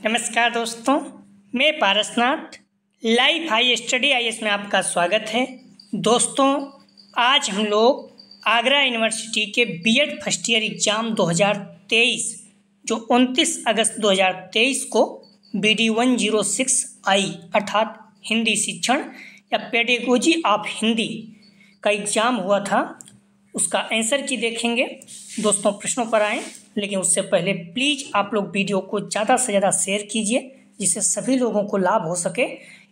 नमस्कार दोस्तों, मैं Parasnath live high study IAS में आपका स्वागत है। दोस्तों, आज हम लोग आगरा यूनिवर्सिटी के बीएड फर्स्ट ईयर एग्ज़ाम 2023 जो 29 अगस्त 2023 को BD 106I अर्थात हिंदी शिक्षण या पेडागोजी ऑफ हिंदी का एग्ज़ाम हुआ था, उसका आंसर की देखेंगे। दोस्तों, प्रश्नों पर आएँ, लेकिन उससे पहले प्लीज़ आप लोग वीडियो को ज़्यादा से ज़्यादा शेयर कीजिए जिससे सभी लोगों को लाभ हो सके।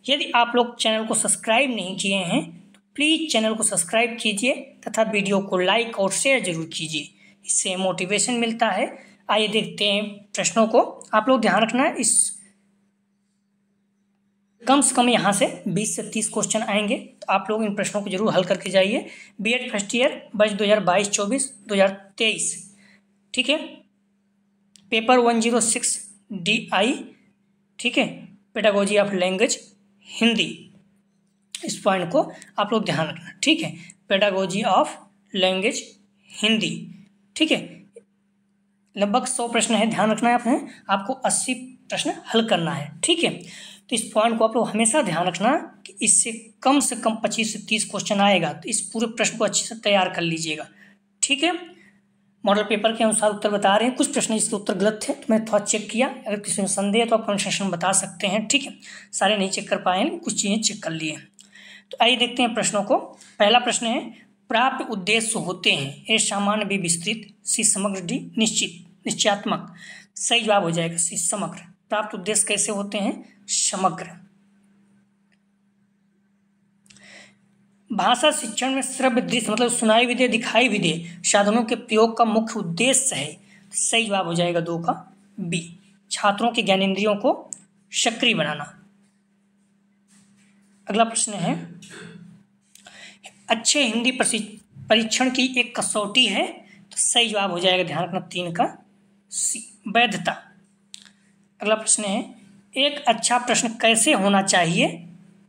यदि आप लोग चैनल को सब्सक्राइब नहीं किए हैं तो प्लीज़ चैनल को सब्सक्राइब कीजिए तथा वीडियो को लाइक और शेयर जरूर कीजिए, इससे मोटिवेशन मिलता है। आइए देखते हैं प्रश्नों को। आप लोग ध्यान रखना, इस कम से कम यहाँ से 20 से 30 क्वेश्चन आएंगे, तो आप लोग इन प्रश्नों को जरूर हल करके जाइए। बीएड फर्स्ट ईयर बैच 2022-24 2023, ठीक है। पेपर 106 DI, ठीक है, पेडागोजी ऑफ लैंग्वेज हिंदी। इस पॉइंट को आप लोग ध्यान रखना, ठीक है। पेडागोजी ऑफ लैंग्वेज हिंदी, ठीक है। लगभग 100 प्रश्न है, ध्यान रखना है आपको 80 प्रश्न हल करना है, ठीक है। तो इस पॉइंट को आप लोग हमेशा ध्यान रखना कि इससे कम 25 से 30 क्वेश्चन आएगा, तो इस पूरे प्रश्न को अच्छे से तैयार कर लीजिएगा, ठीक है। मॉडल पेपर के अनुसार उत्तर बता रहे हैं। कुछ प्रश्न इसके उत्तर गलत थे तो मैंने थोड़ा चेक किया। अगर किसी में संदेह है तो आप कमेंट सेक्शन में बता सकते हैं, ठीक है। सारे नहीं चेक कर पाए हैं, कुछ चीज़ें चेक कर लिए। तो आइए देखते हैं प्रश्नों को। पहला प्रश्न है, प्राप्त उद्देश्य होते हैं ए सामान्य, बी विस्तृत, सी समग्र, डी निश्चित निश्चयात्मक। सही जवाब हो जाएगा सी समग्र। प्राप्त उद्देश्य कैसे होते हैं? समग्र। भाषा शिक्षण में श्रव्य दृश्य मतलब सुनाई भी दे दिखाई भी दे साधनों के प्रयोग का मुख्य उद्देश्य है। सही जवाब हो जाएगा 2 का बी, छात्रों के ज्ञानेंद्रियों को सक्रिय बनाना। अगला प्रश्न है, अच्छे हिंदी परीक्षण की एक कसौटी है, तो सही जवाब हो जाएगा, ध्यान रखना, 3 का सी, वैधता। अगला प्रश्न है, एक अच्छा प्रश्न कैसे होना चाहिए,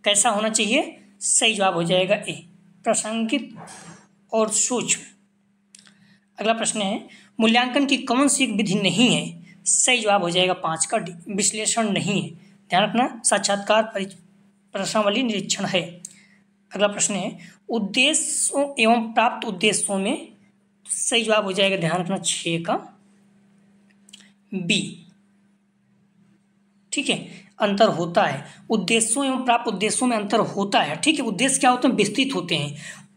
कैसा होना चाहिए? सही जवाब हो जाएगा ए, प्रासंगिक और सूक्ष्म। अगला प्रश्न है, मूल्यांकन की कौन सी एक विधि नहीं है? सही जवाब हो जाएगा 5 का डी, विश्लेषण नहीं है। ध्यान रखना, साक्षात्कार प्रश्नावली निरीक्षण है। अगला प्रश्न है, उद्देश्यों एवं प्राप्त उद्देश्यों में, सही जवाब हो जाएगा, ध्यान रखना, 6 का बी, ठीक है। अंतर होता है, उद्देश्यों एवं प्राप्त उद्देश्यों में अंतर होता है, ठीक है। उद्देश्य क्या होते हैं? विस्तृत होते हैं।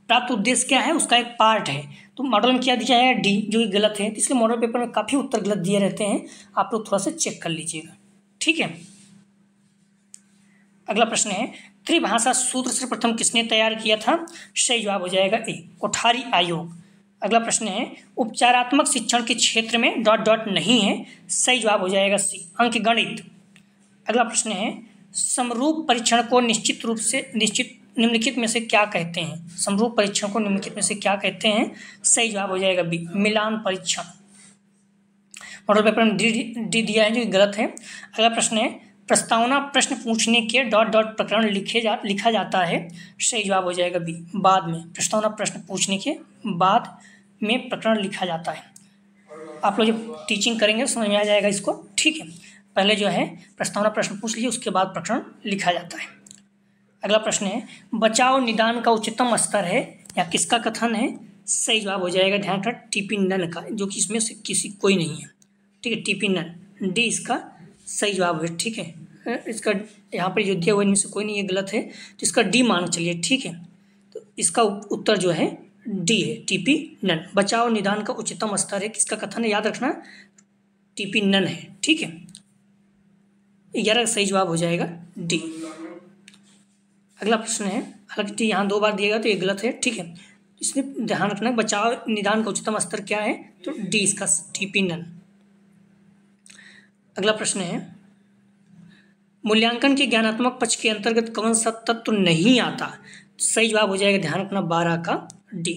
प्राप्त उद्देश्य क्या है? उसका एक पार्ट है। तो मॉडल में क्या दिया है? डी, जो कि गलत है। इसलिए मॉडल पेपर में काफ़ी उत्तर गलत दिए रहते हैं, आप लोग थोड़ा सा चेक कर लीजिएगा, ठीक है। अगला प्रश्न है, त्रिभाषा सूत्र सर्वप्रथम किसने तैयार किया था? सही जवाब हो जाएगा ए, कोठारी आयोग। अगला प्रश्न है, उपचारात्मक शिक्षण के क्षेत्र में ... नहीं है। सही जवाब हो जाएगा सी, अंकगणित। अगला प्रश्न है, समरूप परीक्षण को निम्नलिखित में से क्या कहते हैं? समरूप परीक्षण को निम्नलिखित में से क्या कहते हैं? सही जवाब हो जाएगा बी, मिलान परीक्षण। मॉडल पेपर में डी दिया है, जो गलत है। अगला प्रश्न है, प्रस्तावना प्रश्न पूछने के ... प्रकरण लिखा जाता है। सही जवाब हो जाएगा बी, बाद में। प्रस्तावना प्रश्न पूछने के बाद में प्रकरण लिखा जाता है। आप लोग जब टीचिंग करेंगे समझ में आ जाएगा इसको, ठीक है। पहले जो है प्रस्तावना प्रश्न पूछ लीजिए, उसके बाद प्रकरण लिखा जाता है। अगला प्रश्न है, बचाव निदान का उच्चतम स्तर है या किसका कथन है? सही जवाब हो जाएगा, ध्यान रखना, टीपी नन का, जो कि इसमें से किसी कोई नहीं है, ठीक है। टीपी नन, डी इसका सही जवाब है, ठीक है। इसका यहाँ पर जो दिया हुआ इनमें से कोई नहीं, ये गलत है, तो इसका डी मान चलिए, ठीक है। तो इसका उत्तर जो है डी है, टीपी नन। बचाव निदान का उच्चतम स्तर है, किसका कथन है? याद रखना, टीपी नन है, ठीक है। 11 सही जवाब हो जाएगा डी। अगला प्रश्न है, हालांकि डी यहाँ 2 बार दिएगा तो ये गलत है, ठीक है। इसमें ध्यान रखना, बचाव निदान का उच्चतम स्तर क्या है? तो डी इसका, टीपी नन। अगला प्रश्न है, मूल्यांकन के ज्ञानात्मक पक्ष के अंतर्गत कौन सा तत्व नहीं आता? सही जवाब हो जाएगा, ध्यान रखना, 12 का डी,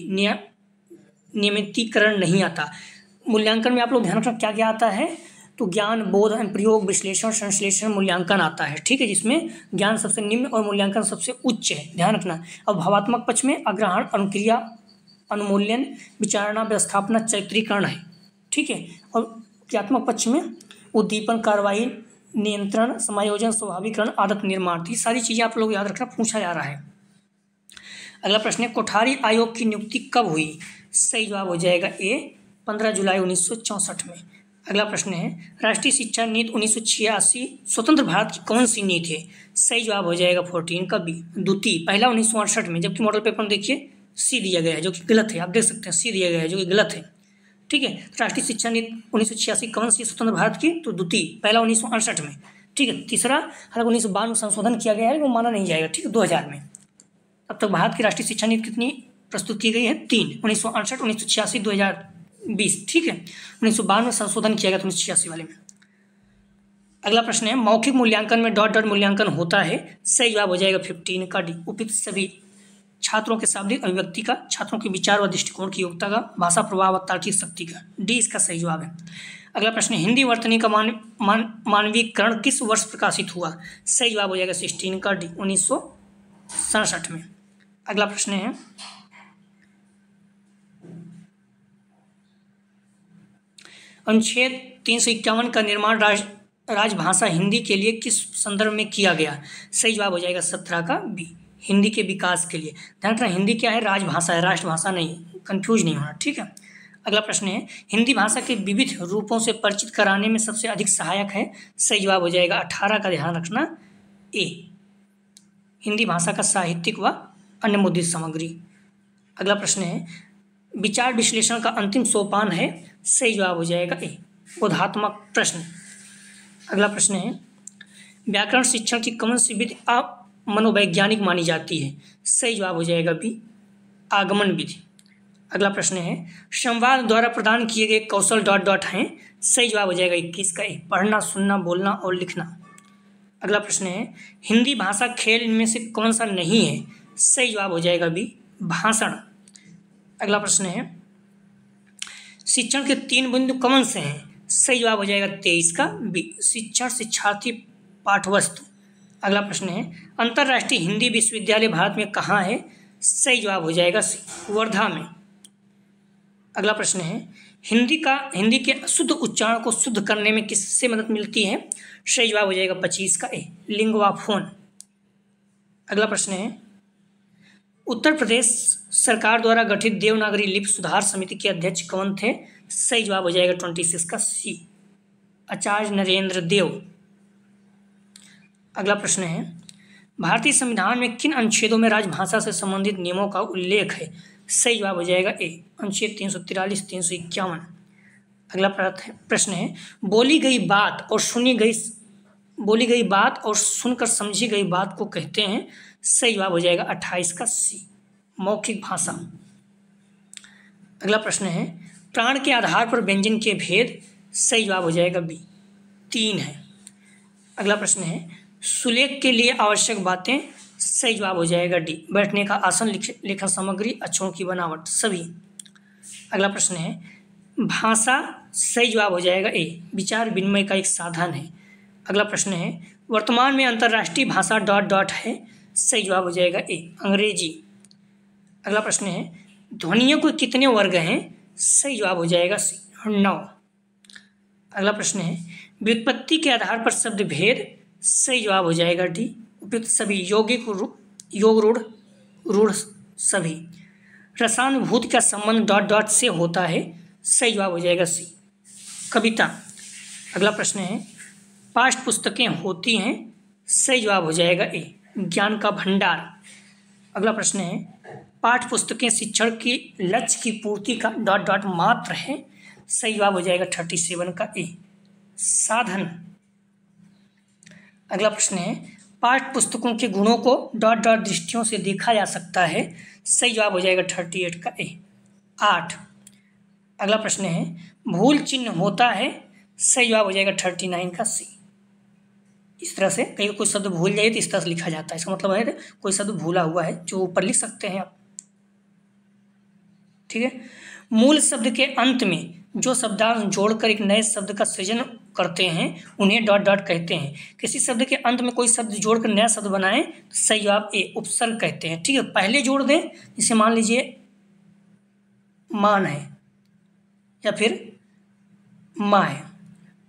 नियमितीकरण नहीं आता। मूल्यांकन में आप लोग ध्यान रखना क्या क्या आता है? तो ज्ञान, बोध, अनुप्रयोग, विश्लेषण, संश्लेषण, मूल्यांकन आता है, ठीक है, जिसमें ज्ञान सबसे निम्न और मूल्यांकन सबसे उच्च है, ध्यान रखना। अब भावात्मक पक्ष में अग्रहण, अनुक्रिया, अनुमूल्यन, विचारणा, व्यवस्थापना, चरित्रीकरण है, ठीक है। और क्रियात्मक पक्ष में उद्दीपन, कार्रवाई, नियंत्रण, समायोजन, स्वाभाविकरण, आदत निर्माण। तो ये सारी चीज़ें आप लोग याद रखना, पूछा जा रहा है। अगला प्रश्न है कोठारी आयोग की नियुक्ति कब हुई? सही जवाब हो जाएगा ए 15 जुलाई 1964 में। अगला प्रश्न है राष्ट्रीय शिक्षा नीति 1986 स्वतंत्र भारत की कौन सी नीति है? सही जवाब हो जाएगा 14 का बी द्वितीय। पहला 1968 में, जबकि मॉडल पेपर में देखिए सी दिया गया है जो कि गलत है। आप देख सकते हैं सी दिया गया है जो कि गलत है। ठीक है, राष्ट्रीय शिक्षा नीति 1986 कौन सी स्वतंत्र भारत की? तो द्वितीय, पहला 1968 में। ठीक है, तीसरा हालांकि 1992 में संशोधन किया गया है, वो माना नहीं जाएगा। ठीक है, 2000 में। अब तक भारत की राष्ट्रीय शिक्षा नीति कितनी प्रस्तुत की गई है? 3, 1968, 1986, 2020। ठीक है, 1992 में संशोधन किया गया था 1986 वाले में। अगला प्रश्न है मौखिक मूल्यांकन में डॉट डॉट मूल्यांकन होता है? सही जवाब हो जाएगा 15 का डी उपयुक्त सभी छात्रों के शाब्दिक अभिव्यक्ति का, छात्रों के विचार व दृष्टिकोण की योग्यता का, भाषा प्रभाव व तार्किक शक्ति का। डी इसका सही जवाब है। अगला प्रश्न है हिंदी वर्तनी का मानवीकरण किस वर्ष प्रकाशित हुआ? सही जवाब हो जाएगा 16 का डी 1967 में। अगला प्रश्न है अनुच्छेद 351 का निर्माण राजभाषा हिंदी के लिए किस संदर्भ में किया गया? सही जवाब हो जाएगा 17 का बी हिंदी के विकास के लिए। ध्यान रखना हिंदी क्या है? राजभाषा है, राष्ट्रभाषा नहीं, कंफ्यूज नहीं होना। ठीक है, अगला प्रश्न है हिंदी भाषा के विविध रूपों से परिचित कराने में सबसे अधिक सहायक है? सही जवाब हो जाएगा 18 का, ध्यान रखना ए हिंदी भाषा का साहित्यिक व अन्य मुद्रित सामग्री। अगला प्रश्न है विचार विश्लेषण का अंतिम सोपान है? सही जवाब हो जाएगा ए बोधात्मक प्रश्न। अगला प्रश्न है व्याकरण शिक्षण की कौन सी विधि मनोवैज्ञानिक मानी जाती है? सही जवाब हो जाएगा बी आगमन विधि। अगला प्रश्न है संवाद द्वारा प्रदान किए गए कौशल डॉट डॉट हैं? सही जवाब हो जाएगा 21 का ए पढ़ना, सुनना, बोलना और लिखना। अगला प्रश्न है हिंदी भाषा खेल इनमें से कौन सा नहीं है? सही जवाब हो जाएगा बी भाषण। अगला प्रश्न है शिक्षण के 3 बिंदु कौन से हैं? सही जवाब हो जाएगा 23 का बी शिक्षण, शिक्षार्थी, पाठवस्तु। अगला प्रश्न है अंतर्राष्ट्रीय हिंदी विश्वविद्यालय भारत में कहाँ है? सही जवाब हो जाएगा सी वर्धा में। अगला प्रश्न है हिंदी के शुद्ध उच्चारण को शुद्ध करने में किससे मदद मिलती है? सही जवाब हो जाएगा 25 का ए लिंग्वाफोन। अगला प्रश्न है उत्तर प्रदेश सरकार द्वारा गठित देवनागरी लिपि सुधार समिति के अध्यक्ष कौन थे? सही जवाब हो जाएगा 26 का सी आचार्य नरेंद्र देव। अगला प्रश्न है भारतीय संविधान में किन अनुच्छेदों में राजभाषा से संबंधित नियमों का उल्लेख है? सही जवाब हो जाएगा ए अनुच्छेद 343, 351। अगला प्रश्न है बोली गई बात और सुनकर समझी गई बात को कहते हैं? सही जवाब हो जाएगा 28 का सी मौखिक भाषा। अगला प्रश्न है प्राण के आधार पर व्यंजन के भेद? सही जवाब हो जाएगा बी 3 है। अगला प्रश्न है सुलेख के लिए आवश्यक बातें? सही जवाब हो जाएगा डी बैठने का आसन, लेखन सामग्री, अक्षरों की बनावट, सभी। अगला प्रश्न है भाषा? सही जवाब हो जाएगा ए विचार विनिमय का एक साधन है। अगला प्रश्न है वर्तमान में अंतर्राष्ट्रीय भाषा डॉट डॉट है? सही जवाब हो जाएगा ए अंग्रेजी। अगला प्रश्न है ध्वनियों के कितने वर्ग हैं? सही जवाब हो जाएगा सी 9। अगला प्रश्न है व्युत्पत्ति के आधार पर शब्द भेद? सही जवाब हो जाएगा डी उपयुक्त सभी यौगिक, योग, रूढ़ सभी। रसानुभूति का संबंध डॉट डॉट से होता है? सही जवाब हो जाएगा सी कविता। अगला प्रश्न है पाठ्य पुस्तकें होती हैं? सही जवाब हो जाएगा ए ज्ञान का भंडार। अगला प्रश्न है पाठ्य पुस्तकें शिक्षण की लक्ष्य की पूर्ति का डॉट डॉट मात्र है? सही जवाब हो जाएगा 37 का ए साधन। अगला प्रश्न है पाठ्य पुस्तकों के गुणों को डॉट डॉट दृष्टियों से देखा जा सकता है? सही जवाब हो जाएगा 38 का ए 8। अगला प्रश्न है भूल चिन्ह होता है? सही जवाब हो जाएगा 39 का सी। इस तरह से कहीं कोई शब्द भूल जाए तो इस तरह से लिखा जाता है, इसका मतलब है कोई शब्द भूला हुआ है जो ऊपर लिख सकते हैं आप। ठीक है, मूल शब्द के अंत में जो शब्दांश जोड़कर एक नए शब्द का सृजन करते हैं उन्हें डॉट डॉट कहते हैं। किसी शब्द के अंत में कोई शब्द जोड़कर नया शब्द बनाएं तो सही जवाब ए उपसर्ग कहते हैं। ठीक है, पहले जोड़ दें, जैसे मान लीजिए मान है या फिर माँ है।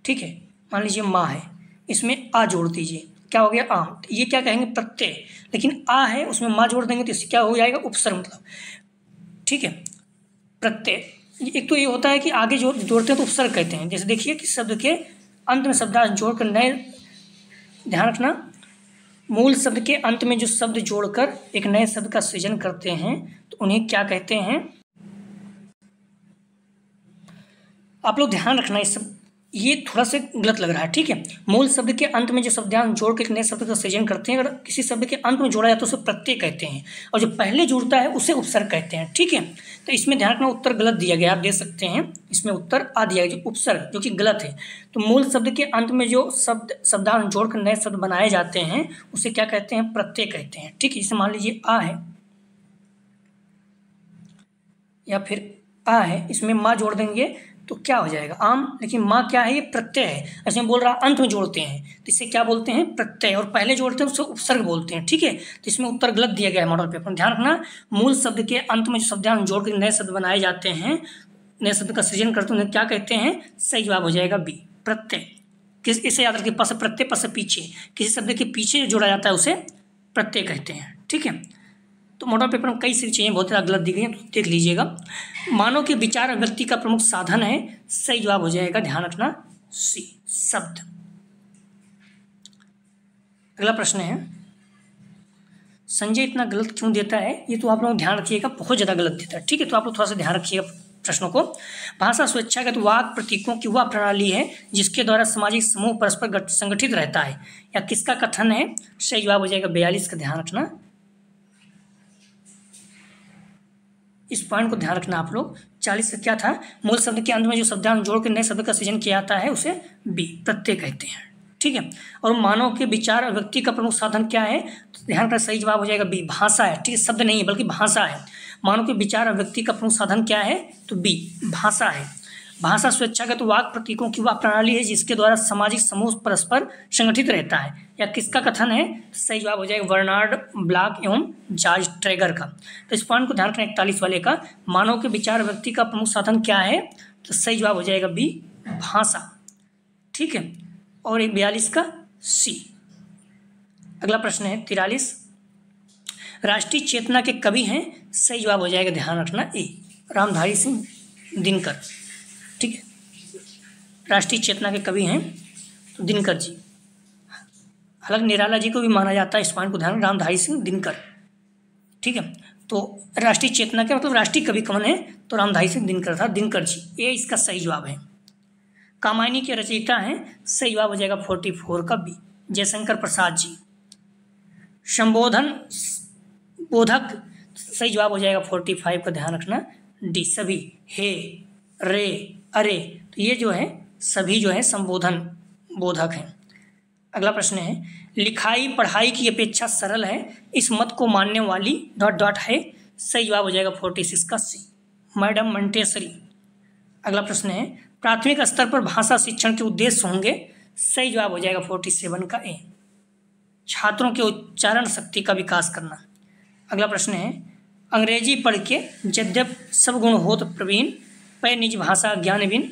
ठीक है, मान लीजिए माँ है इसमें आ जोड़ दीजिए, क्या हो गया आम। तो ये क्या कहेंगे प्रत्यय, लेकिन आ है उसमें माँ जोड़ देंगे तो इससे क्या हो जाएगा उपसर्ग मतलब, ठीक है। प्रत्यय एक तो ये होता है कि आगे जोड़ते हैं तो उपसर्ग कहते हैं। जैसे देखिए कि शब्द के अंत में शब्दांश जोड़कर नए, ध्यान रखना, मूल शब्द के अंत में जो शब्द जोड़कर एक नए शब्द का सृजन करते हैं तो उन्हें क्या कहते हैं। आप लोग ध्यान रखना, इस सब ये थोड़ा सा गलत लग रहा है, ठीक है। मूल शब्द के अंत में जो शब्दांश जोड़ के एक नए शब्द का सृजन करते हैं, अगर किसी शब्द के अंत में जोड़ा जाए तो उसे प्रत्यय कहते हैं, और जो पहले जुड़ता है उसे उपसर्ग कहते हैं, ठीक है। तो इसमें ध्यान रखना उत्तर गलत दिया गया, आप देख सकते हैं इसमें उत्तर आ दिया गया जो उपसर्ग, जो कि गलत है। तो मूल शब्द के अंत में जो शब्दांश जोड़कर नए शब्द बनाए जाते हैं उसे क्या कहते हैं, प्रत्यय कहते हैं, ठीक है। जैसे मान लीजिए आ है या फिर आ है, इसमें माँ जोड़ देंगे तो क्या हो जाएगा आम, लेकिन माँ क्या है, ये प्रत्यय है। ऐसे में बोल रहा अंत में जोड़ते हैं तो इसे क्या बोलते हैं प्रत्यय, और पहले जोड़ते हैं उसे उपसर्ग बोलते हैं, ठीक है। तो इसमें उत्तर गलत दिया गया है मॉडल पेपर में। ध्यान रखना, मूल शब्द के अंत में जो शब्दांश जोड़ कर नए शब्द बनाए जाते हैं, नए शब्द का सृजन करते हैं, क्या कहते हैं, सही जवाब हो जाएगा बी प्रत्यय। किस इसे याद रखिए, पस प्रत्यय पस पीछे, किसी शब्द के पीछे जोड़ा जाता है उसे प्रत्यय कहते हैं, ठीक है। तो मॉडल पेपर में कई सारी चीज़ें बहुत ज़्यादा गलत दी गई हैं, तो देख लीजिएगा। मानव के विचार व्यक्ति का प्रमुख साधन है, सही जवाब हो जाएगा, ध्यान रखना सी शब्द। अगला प्रश्न है, संजय इतना गलत क्यों देता है, ये तो आप लोग ध्यान रखिएगा, बहुत ज़्यादा गलत देता है, ठीक है। तो आप लोग थोड़ा सा ध्यान रखिएगा प्रश्नों को। भाषा स्वेच्छागत वाक प्रतीकों की वह प्रणाली है जिसके द्वारा सामाजिक समूह परस्पर संगठित रहता है, या किसका कथन है, सही जवाब हो जाएगा 42 का, ध्यान रखना। इस पॉइंट को ध्यान रखना आप लोग। 40 का क्या था, मूल शब्द के अंत में जो शब्दांश जोड़ के नए शब्द का सृजन किया जाता है उसे बी प्रत्यय कहते हैं, ठीक है। और मानव के विचार और व्यक्ति का प्रमुख साधन क्या है, तो ध्यान रखना सही जवाब हो जाएगा बी भाषा है, ठीक है। शब्द नहीं है बल्कि भाषा है। मानव के विचार और व्यक्ति का प्रमुख साधन क्या है, तो बी भाषा है। भाषा स्वेच्छागत वाक प्रतीकों की वह प्रणाली है जिसके द्वारा सामाजिक समूह परस्पर संगठित रहता है, या किसका कथन है, सही जवाब हो जाएगा बर्नार्ड ब्लॉक एवं जॉर्ज ट्रेगर का। तो इस पॉइंट को ध्यान रखना 41 वाले का, मानव के विचार व्यक्ति का प्रमुख साधन क्या है, तो सही जवाब हो जाएगा बी भाषा, ठीक है। और 42 का सी। अगला प्रश्न है 43, राष्ट्रीय चेतना के कवि हैं, सही जवाब हो जाएगा, ध्यान रखना ए रामधारी सिंह दिनकर, ठीक है। राष्ट्रीय चेतना के कवि हैं तो दिनकर जी, हालांकि निराला जी को भी माना जाता है, इस पॉइंट को ध्यान, रामधारी सिंह दिनकर, ठीक है। तो राष्ट्रीय चेतना के मतलब राष्ट्रीय कवि कौन है, तो रामधारी सिंह दिनकर था, दिनकर जी, ये इसका सही जवाब है। कामायनी के रचयिता हैं, सही जवाब हो जाएगा 44 का बी जयशंकर प्रसाद जी। संबोधन बोधक, सही जवाब हो जाएगा 45 का, ध्यान रखना डी सभी, हे रे अरे, तो ये जो है सभी जो है संबोधन बोधक हैं। अगला प्रश्न है, लिखाई पढ़ाई की अपेक्षा सरल है, इस मत को मानने वाली डॉट डॉट है, सही जवाब हो जाएगा 46 का सी मैडम मंटेसरी। अगला प्रश्न है, प्राथमिक स्तर पर भाषा शिक्षण के उद्देश्य होंगे, सही जवाब हो जाएगा 47 का ए छात्रों के उच्चारण शक्ति का विकास करना। अगला प्रश्न है, अंग्रेजी पढ़ के यद्यप सब गुण होत प्रवीण, पै निज भाषा ज्ञानविन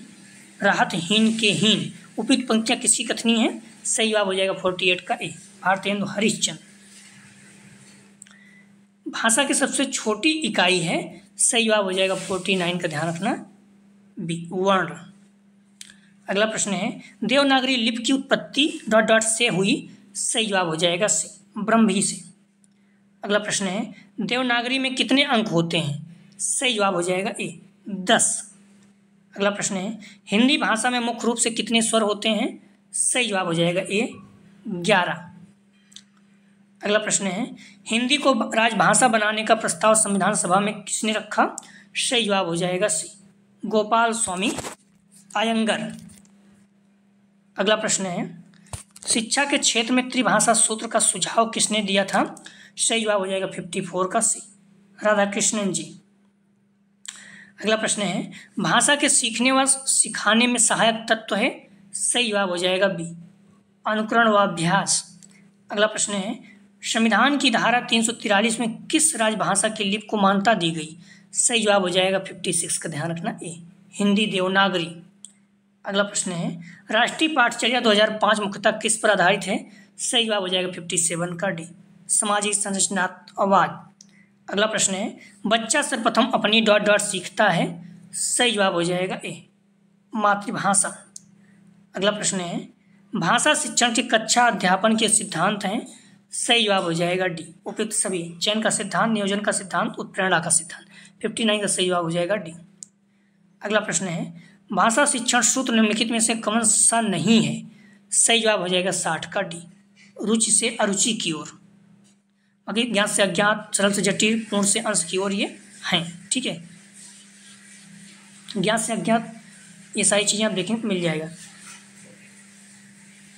राहत हीन के हीन, उपयुक्त पंक्तियां किसकी कथनी है, सही जवाब हो जाएगा 48 का ए भारतेंदु हरिश्चंद्र। भाषा की सबसे छोटी इकाई है, सही जवाब हो जाएगा 49 का, ध्यान रखना बी वर्ण। अगला प्रश्न है, देवनागरी लिपि की उत्पत्ति डॉट डॉट से हुई, सही जवाब हो जाएगा सी ब्रह्मी से। अगला प्रश्न है, देवनागरी में कितने अंक होते हैं, सही जवाब हो जाएगा ए 10। अगला प्रश्न है, हिंदी भाषा में मुख्य रूप से कितने स्वर होते हैं, सही जवाब हो जाएगा ए 11। अगला प्रश्न है, हिंदी को राजभाषा बनाने का प्रस्ताव संविधान सभा में किसने रखा, सही जवाब हो जाएगा सी गोपाल स्वामी अयंगर। अगला प्रश्न है, शिक्षा के क्षेत्र में त्रिभाषा सूत्र का सुझाव किसने दिया था, सही जवाब हो जाएगा 54 का सी राधाकृष्णन जी। अगला प्रश्न है, भाषा के सीखने व सिखाने में सहायक तत्व है, सही जवाब हो जाएगा बी अनुकरण व अभ्यास। अगला प्रश्न है, संविधान की धारा 343 में किस राजभाषा की लिपि को मान्यता दी गई, सही जवाब हो जाएगा 56 का, ध्यान रखना ए हिंदी देवनागरी। अगला प्रश्न है राष्ट्रीय पाठचर्या 2005 मुख्यतः किस पर आधारित है? सही जवाब हो जाएगा 57 का डी, सामाजिक संरचनावाद। अगला प्रश्न है बच्चा सर्वप्रथम अपनी डॉट डॉट सीखता है। सही जवाब हो जाएगा ए, मातृभाषा। अगला प्रश्न है भाषा शिक्षण के कक्षा अध्यापन के सिद्धांत हैं। सही जवाब हो जाएगा डी, उपयुक्त सभी, चयन का सिद्धांत, नियोजन का सिद्धांत, उत्प्रेरणा का सिद्धांत। 59 का सही जवाब हो जाएगा डी। अगला प्रश्न है भाषा शिक्षण सूत्र निम्नलिखित में से कौन सा नहीं है? सही जवाब हो जाएगा 60 का डी, रुचि से अरुचि की ओर। बाकी ज्ञात से अज्ञात, सरल से जटिल, पूर्ण से अंश की ओर ये हैं। ठीक है, ज्ञात से अज्ञात ये सारी चीज़ें आप देखने को मिल जाएगा।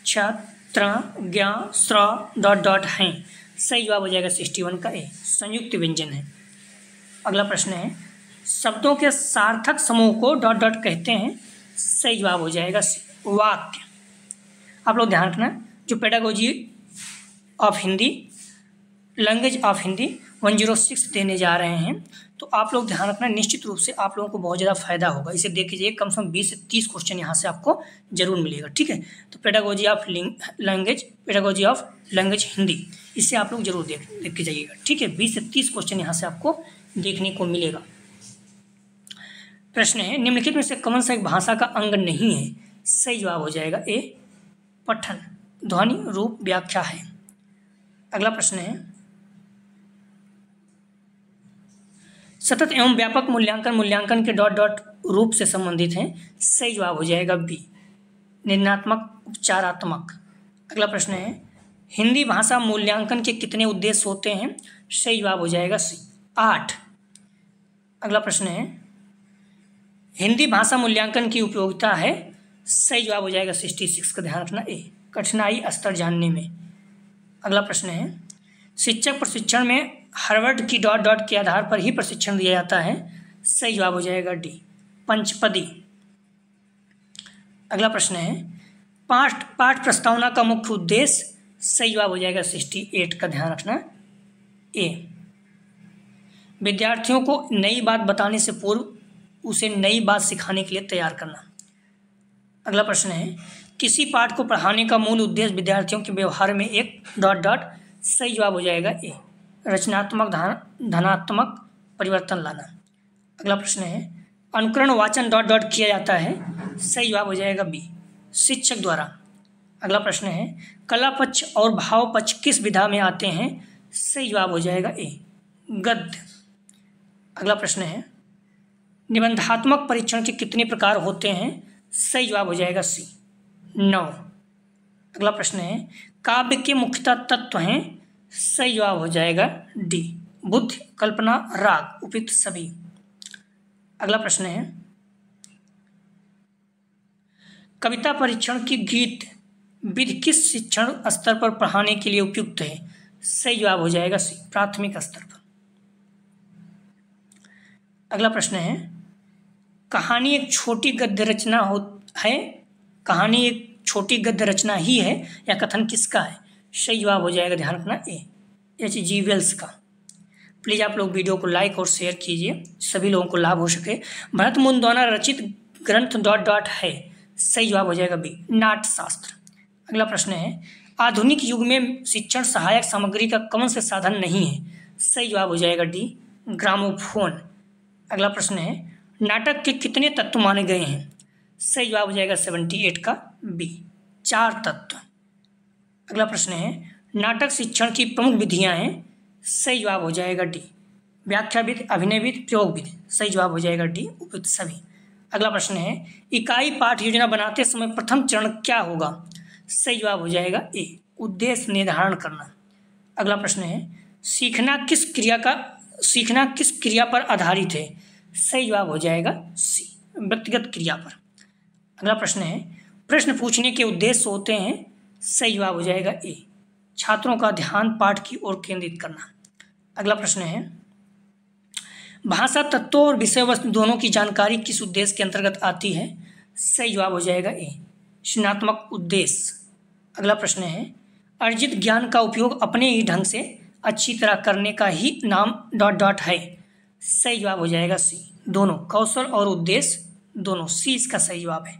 छात्र ज्ञा स्र डॉट डॉट हैं। सही जवाब हो जाएगा 61 का ए, संयुक्त व्यंजन है। अगला प्रश्न है शब्दों के सार्थक समूह को डॉट डॉट कहते हैं। सही जवाब हो जाएगा सी, वाक्य। आप लोग ध्यान रखना, जो pedagogy of Hindi, language of Hindi 106 देने जा रहे हैं, तो आप लोग ध्यान रखना, निश्चित रूप से आप लोगों को बहुत ज़्यादा फायदा होगा। इसे देख लीजिए, कम से कम 20 से 30 क्वेश्चन यहाँ से आपको जरूर मिलेगा। ठीक है, तो pedagogy of language, pedagogy of language Hindi, इसे आप लोग जरूर देख के जाइएगा। ठीक है, 20 से 30 क्वेश्चन यहाँ से आपको देखने को मिलेगा। प्रश्न है निम्नलिखित में से कौन सा एक भाषा का अंग नहीं है? सही जवाब हो जाएगा ए, पठन, ध्वनि, रूप, व्याख्या है। अगला प्रश्न है सतत एवं व्यापक मूल्यांकन के डॉट डॉट रूप से संबंधित हैं। सही जवाब हो जाएगा बी, निर्णयात्मक, उपचारात्मक। अगला प्रश्न है हिंदी भाषा मूल्यांकन के कितने उद्देश्य होते हैं? सही जवाब हो जाएगा सी, 8। अगला प्रश्न है हिंदी भाषा मूल्यांकन की उपयोगिता है। सही जवाब हो जाएगा 66 का, ध्यान रखना ए, कठिनाई स्तर जानने में। अगला प्रश्न है शिक्षक प्रशिक्षण में हार्वर्ड की डॉट डॉट के आधार पर ही प्रशिक्षण दिया जाता है। सही जवाब हो जाएगा डी, पंचपदी। अगला प्रश्न है पाठ प्रस्तावना का मुख्य उद्देश्य। सही जवाब हो जाएगा 68 का, ध्यान रखना ए, विद्यार्थियों को नई बात बताने से पूर्व उसे नई बात सिखाने के लिए तैयार करना। अगला प्रश्न है किसी पाठ को पढ़ाने का मूल उद्देश्य विद्यार्थियों के व्यवहार में एक डॉट डॉट। सही जवाब हो जाएगा ए, रचनात्मक धनात्मक परिवर्तन लाना। अगला प्रश्न है अनुकरण वाचन डॉट डॉट किया जाता है। सही जवाब हो जाएगा बी, शिक्षक द्वारा। अगला प्रश्न है कला पक्ष और भाव पक्ष किस विधा में आते हैं? सही जवाब हो जाएगा ए, गद्य। अगला प्रश्न है निबंधात्मक परीक्षण के कितने प्रकार होते हैं? सही जवाब हो जाएगा सी, 9। अगला प्रश्न है काव्य के मुख्यतः तत्व हैं। सही जवाब हो जाएगा डी, बुद्धि, कल्पना, राग, उपयुक्त सभी। अगला प्रश्न है कविता परीक्षण की गीत विधि किस शिक्षण स्तर पर पढ़ाने के लिए उपयुक्त है? सही जवाब हो जाएगा सी, प्राथमिक स्तर पर। अगला प्रश्न है कहानी एक छोटी गद्य रचना है, कहानी एक छोटी गद्य रचना ही है या कथन किसका है? सही जवाब हो जाएगा, ध्यान रखना ए, H.G. वेल्स का। प्लीज़ आप लोग वीडियो को लाइक और शेयर कीजिए, सभी लोगों को लाभ हो सके। भरत मुनि द्वारा रचित ग्रंथ डॉट डॉट है। सही जवाब हो जाएगा बी, नाट्यशास्त्र। अगला प्रश्न है आधुनिक युग में शिक्षण सहायक सामग्री का कौन से साधन नहीं है? सही जवाब हो जाएगा डी, ग्रामोफोन। अगला प्रश्न है नाटक के कितने तत्व माने गए हैं? सही जवाब हो जाएगा 78 का बी, 4 तत्व। अगला प्रश्न है नाटक शिक्षण की प्रमुख विधियां हैं। सही जवाब हो जाएगा डी, व्याख्याविधि, अभिनयविधि, प्रयोगविधि। सही जवाब हो जाएगा डी, उपयुक्त सभी। अगला प्रश्न है इकाई पाठ योजना बनाते समय प्रथम चरण क्या होगा? सही जवाब हो जाएगा ए, उद्देश्य निर्धारण करना। अगला प्रश्न है सीखना किस क्रिया पर आधारित है? सही जवाब हो जाएगा सी, व्यक्तिगत क्रिया पर। अगला प्रश्न है प्रश्न पूछने के उद्देश्य होते हैं। सही जवाब हो जाएगा ए, छात्रों का ध्यान पाठ की ओर केंद्रित करना। अगला प्रश्न है भाषा तत्वों और विषय वस्तु दोनों की जानकारी किस उद्देश्य के अंतर्गत आती है? सही जवाब हो जाएगा ए, सृजनात्मक उद्देश्य। अगला प्रश्न है अर्जित ज्ञान का उपयोग अपने ही ढंग से अच्छी तरह करने का ही नाम डॉट डॉट है। सही जवाब हो जाएगा सी, दोनों, कौशल और उद्देश्य दोनों। सी इसका सही जवाब है।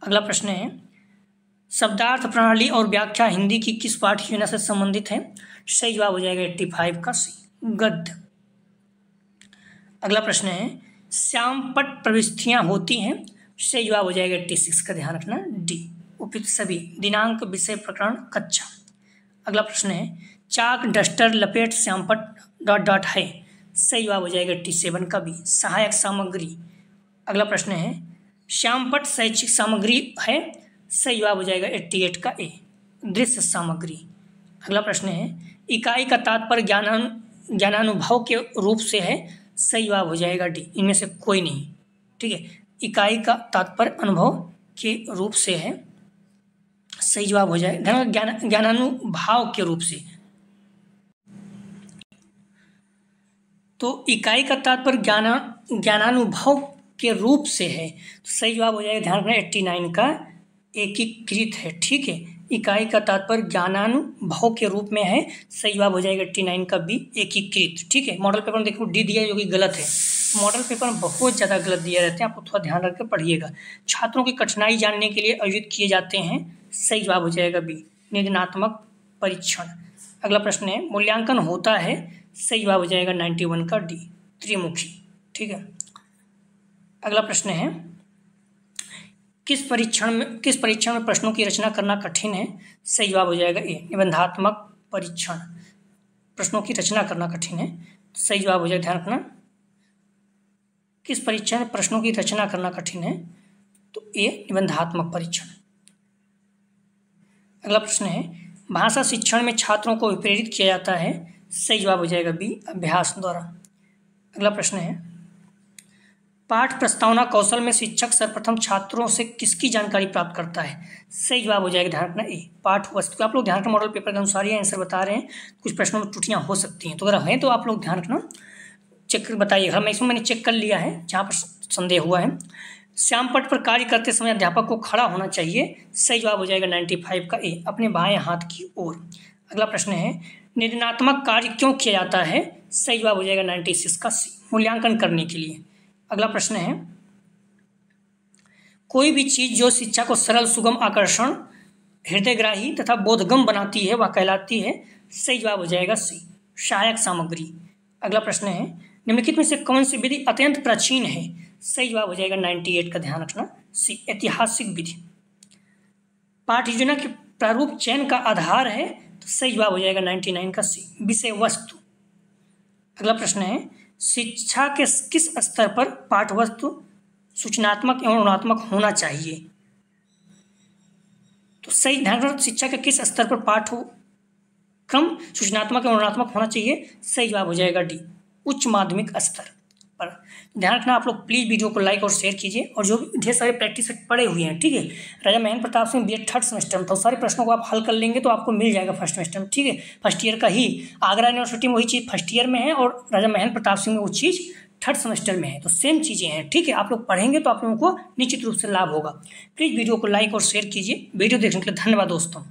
अगला प्रश्न है शब्दार्थ प्रणाली और व्याख्या हिंदी की किस पाठ्य योजना से संबंधित है? सही जवाब हो जाएगा 85 का सी, गद्य। अगला प्रश्न है श्यामपट्ट प्रविष्टियां होती हैं? सही जवाब हो जाएगा 86 का, ध्यान रखना डी। उपयुक्त सभी दिनांक विषय प्रकरण कक्षा। अगला प्रश्न है चाक डस्टर लपेट श्यामपट्ट डॉट डॉट है? सही जवाब हो जाएगा 87 का बी, सहायक सामग्री। अगला प्रश्न है श्यामपट्ट शैक्षिक सामग्री है? सही जवाब हो जाएगा 88 का ए, दृश्य सामग्री। अगला प्रश्न है इकाई का तात्पर्य ज्ञानानुभव के रूप से है? सही जवाब हो जाएगा डी, इनमें से कोई नहीं। ठीक है, इकाई का तात्पर्य अनुभव के रूप से है, सही जवाब हो जाएगा ज्ञानानुभाव के रूप से। तो इकाई का तात्पर्य ज्ञानानुभव के रूप से है, तो सही जवाब हो जाएगा, ध्यान रखना 89 का एकीकृत है। ठीक है, इकाई का तात्पर्य ज्ञानानुभव के रूप में है, सही जवाब हो जाएगा 89 का बी, एकीकृत। ठीक है, मॉडल पेपर में देखो डी दिया है जो कि गलत है। मॉडल पेपर में बहुत ज़्यादा गलत दिए रहते हैं, आपको थोड़ा ध्यान रख कर पढ़िएगा। छात्रों की कठिनाई जानने के लिए आयोजित किए जाते हैं? सही जवाब हो जाएगा बी, निर्देशात्मक परीक्षण। अगला प्रश्न है मूल्यांकन होता है? सही जवाब हो जाएगा 91 का डी, त्रिमुखी। ठीक है, अगला प्रश्न है किस परीक्षण में प्रश्नों की रचना करना कठिन है? सही जवाब हो जाएगा ए, निबंधात्मक परीक्षण। प्रश्नों की रचना करना कठिन है, सही जवाब हो जाएगा, ध्यान रखना किस परीक्षण में प्रश्नों की रचना करना कठिन है? तो ए, निबंधात्मक परीक्षण। अगला प्रश्न है भाषा शिक्षण में छात्रों को प्रेरित किया जाता है? सही जवाब हो जाएगा बी, अभ्यास द्वारा। अगला प्रश्न है पाठ प्रस्तावना कौशल में शिक्षक सर्वप्रथम छात्रों से किसकी जानकारी प्राप्त करता है? सही जवाब हो जाएगा, ध्यान रखना ए, पाठ वस्तु। आप लोग ध्यान रखना मॉडल पेपर के अनुसार ये आंसर बता रहे हैं, कुछ प्रश्नों में त्रुटियां हो सकती हैं, तो अगर हैं तो आप लोग ध्यान रखना, चेक कर बताइएगा। मैंने चेक कर लिया है जहाँ पर संदेह हुआ है। श्यामपट्ट पर कार्य करते समय अध्यापक को खड़ा होना चाहिए? सही जवाब हो जाएगा 95 का ए, अपने बाएं हाथ की ओर। अगला प्रश्न है निर्देशात्मक कार्य क्यों किया जाता है? सही जवाब हो जाएगा 96 का सी, मूल्यांकन करने के लिए। अगला प्रश्न है कोई भी चीज जो शिक्षा को सरल, सुगम, आकर्षण, हृदयग्राही तथा बोधगम्य बनाती है वह कहलाती है? सही जवाब हो जाएगा सी, सहायक सामग्री। अगला प्रश्न है निम्नलिखित में से कौन सी विधि अत्यंत प्राचीन है? सही जवाब हो जाएगा 98 का, ध्यान रखना सी, ऐतिहासिक विधि। पाठ योजना के प्रारूप चयन का आधार है? तो सही जवाब हो जाएगा 99 का सी, विषय वस्तु। अगला प्रश्न है शिक्षा के किस स्तर पर पाठ वस्तु सूचनात्मक एवं गुणात्मक होना चाहिए? तो सही ध्यान रखना शिक्षा के किस स्तर पर पाठ्यक्रम सूचनात्मक एवं गुणात्मक होना चाहिए? सही जवाब हो जाएगा डी, उच्च माध्यमिक स्तर पर। ध्यान रखना आप लोग प्लीज़ वीडियो को लाइक और शेयर कीजिए, और जो भी ढेर सारे प्रैक्टिस सेट पड़े हुए हैं, ठीक है, Raja Mahendra Pratap Singh BEd 3rd semester में, तो सारे प्रश्नों को आप हल कर लेंगे तो आपको मिल जाएगा 1st सेमेस्टर में। ठीक है, फर्स्ट ईयर का ही आगरा यूनिवर्सिटी में वही चीज़ 1st ईयर में है, और राजा महेंद्र प्रताप सिंह में वो चीज़ 3rd सेमेस्टर में है, तो सेम चीज़ें हैं। ठीक है, आप लोग पढ़ेंगे तो आप लोगों को निश्चित रूप से लाभ होगा। प्लीज़ वीडियो को लाइक और शेयर कीजिए। वीडियो देखने के लिए धन्यवाद दोस्तों।